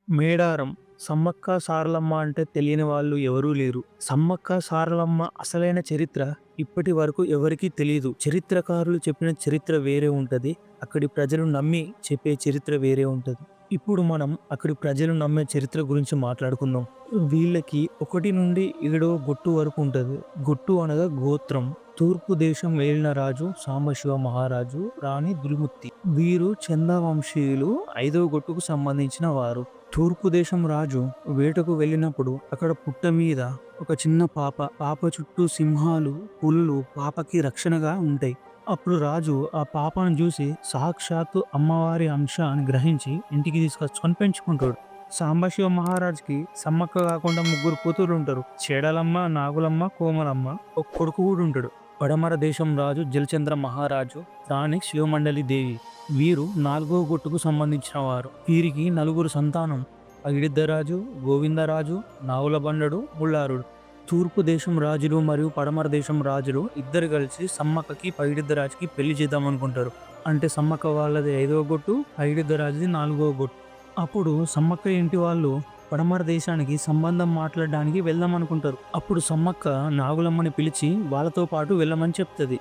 మేడారం సమ్మక్క సారలమ్మ అంటే తెలియని వాళ్ళు ఎవరూ లేరు. సమ్మక్క సారలమ్మ అసలైన చరిత్ర ఇప్పటి వరకు ఎవరికీ తెలీదు. చరిత్రకారులు చెప్పిన చరిత్ర వేరే ఉంటది. అక్కడి ప్రజలు నమ్మి చెప్పే చరిత్ర వేరే ఉంటది. ఇప్పుడు మనం అక్కడి ప్రజలు నమ్మే చరిత్ర గురించి మాట్లాడుకుందాం. వీళ్ళకి 1-7 గొట్టు వరకు ఉంటది. గొట్టు అనగా గోత్రం. తూర్పు దేశం ఏలిన రాజు సాంబశివ మహారాజు, రాణి దులిముత్తి. వీరు చందా వంశీయులు 5వ గొట్టుకు సంబంధించిన వారు. తూర్పు దేశం రాజు వేటకు వెళ్ళినప్పుడు అక్కడ పుట్ట మీద ఒక చిన్న పాప చుట్టూ సింహాలు, పులులు పాపకి రక్షణగా ఉంటాయి. అప్పుడు రాజు ఆ పాపను చూసి సాక్షాత్తు అమ్మవారి అంశ అని గ్రహించి ఇంటికి తీసుకొచ్చుకొని పెంచుకుంటాడు. సాంబశివ మహారాజుకి సమ్మక్క కాకుండా 3 కూతురు ఉంటారు. చెడలమ్మ, నాగులమ్మ, కోమలమ్మ. ఒక కొడుకు కూడా ఉంటాడు. పడమర దేశం రాజు జలచంద్ర మహారాజు, రాణి శివమండలి దేవి. వీరు 4వ గొట్టుకు సంబంధించిన వారు. వీరికి 4 సంతానం. పగిడిద్దరాజు, గోవిందరాజు, నాగులబండడు, ముల్లారుడు. తూర్పు దేశం రాజులు మరియు పడమర దేశం రాజులు ఇద్దరు కలిసి సమ్మక్కకి పగిడిద్దరాజుకి పెళ్లి చేద్దాం అనుకుంటారు. అంటే సమ్మక్క వాళ్ళది 5వ గొట్టు, పగిడిద్దరాజుది 4వ గొట్టు. అప్పుడు సమ్మక్క ఇంటి వాళ్ళు పడమర దేశానికి సంబంధం మాట్లాడడానికి వెళ్దాం అనుకుంటారు. అప్పుడు సమ్మక్క నాగులమ్మని పిలిచి వాళ్ళతో పాటు వెళ్ళమని చెప్తుంది.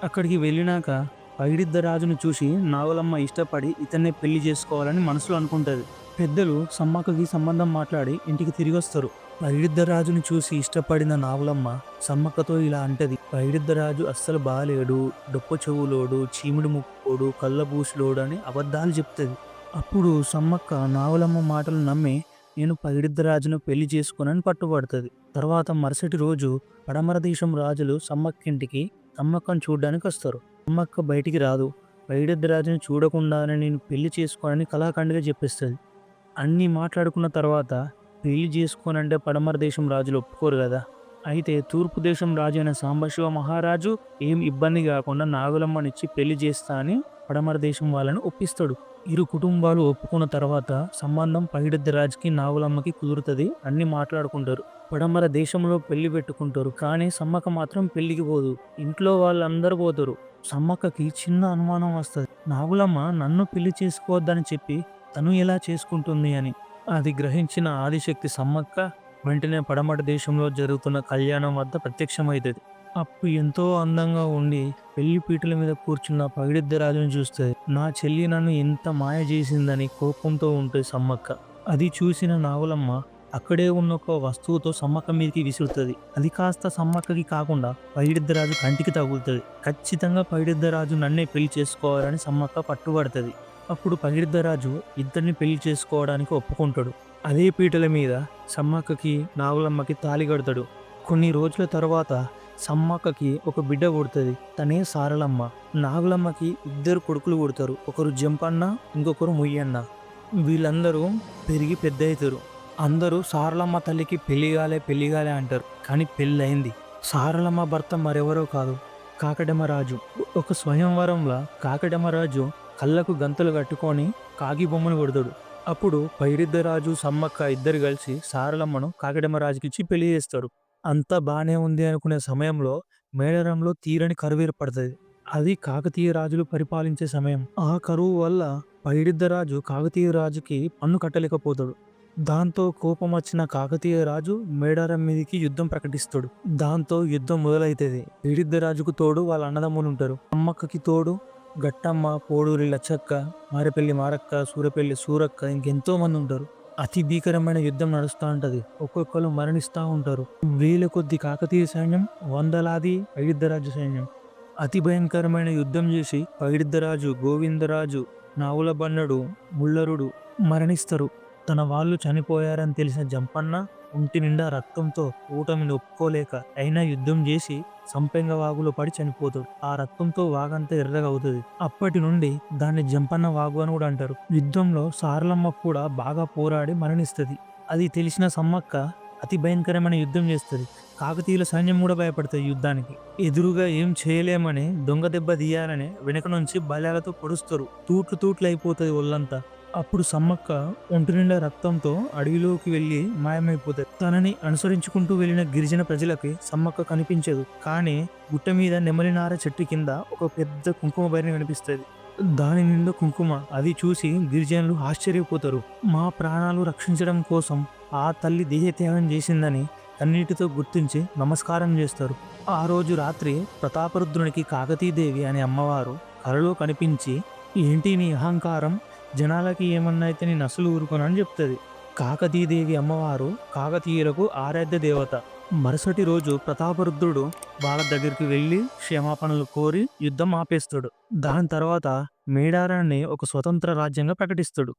అక్కడికి వెళ్ళినాక పగిడిద్దరాజును చూసి నాగులమ్మ ఇష్టపడి ఇతన్నే పెళ్లి చేసుకోవాలని మనసులో అనుకుంటది. పెద్దలు సమ్మక్కకి సంబంధం మాట్లాడి ఇంటికి తిరిగి వస్తారు. పగిడిద్దరాజుని చూసి ఇష్టపడిన నాగులమ్మ సమ్మక్కతో ఇలా అంటది: పగిడిద్దరాజు అస్సలు బాలేడు, డొప్ప చెవులోడు, చీమిడి ముక్కోడు, కళ్ళబూసులోడు అని అబద్ధాలు చెప్తుంది. అప్పుడు సమ్మక్క నాగులమ్మ మాటలు నమ్మి నేను పగిడిద్దరాజును పెళ్లి చేసుకోనని పట్టుబడుతుంది. తర్వాత మరుసటి రోజు పడమర దేశం రాజులు సమ్మక్కింటికి సమ్మక్కను చూడ్డానికి వస్తారు. సమ్మక్క బయటికి రాదు. పగిడిద్దరాజుని చూడకుండానే నేను పెళ్లి చేసుకోనని కళాఖండిగా చెప్పేస్తుంది. అన్నీ మాట్లాడుకున్న తర్వాత పెళ్లి చేసుకోనంటే పడమర దేశం రాజులు ఒప్పుకోరు కదా. అయితే తూర్పు దేశం రాజు అయిన సాంబశివ మహారాజు ఏం ఇబ్బంది కాకుండా నాగులమ్మనిచ్చి పెళ్లి చేస్తా అని పడమర దేశం వాళ్ళని ఒప్పిస్తాడు. ఇరు కుటుంబాలు ఒప్పుకున్న తర్వాత సంబంధం పగిడిద్దరాజుకి నాగులమ్మకి కుదురుతుంది. అన్ని మాట్లాడుకుంటారు. పడమర దేశంలో పెళ్లి పెట్టుకుంటారు. కానీ సమ్మక్క మాత్రం పెళ్లికి పోదు. ఇంట్లో వాళ్ళందరూ పోతారు. సమ్మక్కకి చిన్న అనుమానం వస్తుంది. నాగులమ్మ నన్ను పెళ్లి చేసుకోవద్దని చెప్పి తను ఎలా చేసుకుంటుంది అని. అది గ్రహించిన ఆదిశక్తి సమ్మక్క వెంటనే పడమట దేశంలో జరుగుతున్న కళ్యాణం వద్ద ప్రత్యక్షమవుతుంది. అప్పుడు ఎంతో అందంగా ఉండి పెళ్లి పీటల మీద కూర్చున్న పగిడిద్దరాజును చూస్తే నా చెల్లి నన్ను ఎంత మాయ చేసిందని కోపంతో ఉంటుంది సమ్మక్క. అది చూసిన నాగులమ్మ అక్కడే ఉన్న ఒక వస్తువుతో సమ్మక్క మీదకి విసురుతుంది. అది కాస్త సమ్మక్కకి కాకుండా పగిడిద్దరాజు కంటికి తగులుతుంది. ఖచ్చితంగా పగిడిద్దరాజు నన్నే పెళ్లి చేసుకోవాలని సమ్మక్క పట్టుబడుతుంది. అప్పుడు పగిడిద్దరాజు ఇద్దరిని పెళ్లి చేసుకోవడానికి ఒప్పుకుంటాడు. అదే పీటల మీద సమ్మక్కకి నాగులమ్మకి తాళి కడతాడు. కొన్ని రోజుల తర్వాత సమ్మక్కకి ఒక బిడ్డ పుడుతుంది. తనే సారలమ్మ. నాగులమ్మకి 2 కొడుకులు పుడతారు. ఒకరు జంపన్న, ఇంకొకరు ముయ్యన్న. వీళ్ళందరూ పెరిగి పెద్ద అవుతారు. అందరూ సారలమ్మ తల్లికి పెళ్లిగాలే అంటారు. కానీ పెళ్ళయింది. సారలమ్మ భర్త మరెవరో కాదు, కాకడమరాజు. ఒక స్వయంవరంలో కాకడమరాజు కళ్ళకు గంతలు కట్టుకొని కాకి బొమ్మను కొడతాడు. అప్పుడు పగిడిద్దరాజు సమ్మక్క ఇద్దరు కలిసి సారలమ్మను కాకడమరాజుకిచ్చి పెళ్లి చేస్తారు. అంతా బానే ఉంది అనుకునే సమయంలో మేడారంలో తీరని కరువు ఏర్పడుతుంది. అది కాకతీయ రాజులు పరిపాలించే సమయం. ఆ కరువు వల్ల పగిడిద్దరాజు కాకతీయ రాజుకి పన్ను కట్టలేకపోతాడు. దాంతో కోపం వచ్చిన కాకతీయ రాజు మేడారం మీదకి యుద్ధం ప్రకటిస్తాడు. దాంతో యుద్ధం మొదలైతుంది. పగిడిద్దరాజుకు తోడు వాళ్ళ అన్నదమ్ములు ఉంటారు. అమ్మక్కకి తోడు గట్టమ్మ, పోడూరి లచ్చక్క, మారెపల్లి మారక్క, సూరపల్లి సూరక్క, ఇంకెంతో మంది ఉంటారు. అతి భీకరమైన యుద్ధం నడుస్తూ ఉంటది. ఒక్కొక్కరు మరణిస్తూ ఉంటారు. వేల కొద్ది కాకతీయ సైన్యం, వందలాది పగిడిద్దరాజు సైన్యం. అతి భయంకరమైన యుద్ధం చేసి పగిడిద్దరాజు, గోవిందరాజు, నాగులబండడు, ముల్లరుడు మరణిస్తారు. తన వాళ్ళు చనిపోయారని తెలిసిన జంపన్న ఒంటి నిండా రక్తంతో ఓటమిని ఒప్పుకోలేక అయినా యుద్ధం చేసి సంపెంగ వాగులో పడి చనిపోతాడు. ఆ రక్తంతో వాగంతా ఎర్రగా అవుతుంది. అప్పటి నుండి దాన్ని జంపన్న వాగు అని కూడా అంటారు. యుద్ధంలో సారలమ్మ కూడా బాగా పోరాడి మరణిస్తుంది. అది తెలిసిన సమ్మక్క అతి భయంకరమైన యుద్ధం చేస్తుంది. కాకతీయుల సైన్యం కూడా భయపడుతుంది యుద్ధానికి. ఎదురుగా ఏం చేయలేమని దొంగ దెబ్బ తీయాలని వెనక నుంచి బలాలతో పొడుస్తారు. తూట్లు అయిపోతుంది ఒళ్ళంతా. అప్పుడు సమ్మక్క ఒంటి నిండా రక్తంతో అడవిలోకి వెళ్లి మాయమైపోతుంది. తనని అనుసరించుకుంటూ వెళ్లిన గిరిజన ప్రజలకి సమ్మక్క కనిపించదు. కానీ గుట్ట మీద నెమలినార చెట్టు కింద ఒక పెద్ద కుంకుమ భరణి కనిపిస్తుంది. దాని నిండా కుంకుమ. అది చూసి గిరిజనులు ఆశ్చర్యపోతారు. మా ప్రాణాలు రక్షించడం కోసం ఆ తల్లి దేహత్యాగం చేసిందని కన్నీటితో గుర్తించి నమస్కారం చేస్తారు. ఆ రోజు రాత్రి ప్రతాపరుద్రునికి కాకతీదేవి అనే అమ్మవారు కలలో కనిపించి, ఏంటి నీ అహంకారం, జనాలకి ఏమన్నా అయితే నేను అసలు ఊరుకోనని చెప్తుంది. కాకతీదేవి అమ్మవారు కాకతీయులకు ఆరాధ్య దేవత. మరుసటి రోజు ప్రతాపరుద్రుడు వాళ్ళ దగ్గరికి వెళ్ళి క్షమాపణలు కోరి యుద్ధం ఆపేస్తాడు. దాని తర్వాత మేడారాన్ని ఒక స్వతంత్ర రాజ్యంగా ప్రకటిస్తాడు.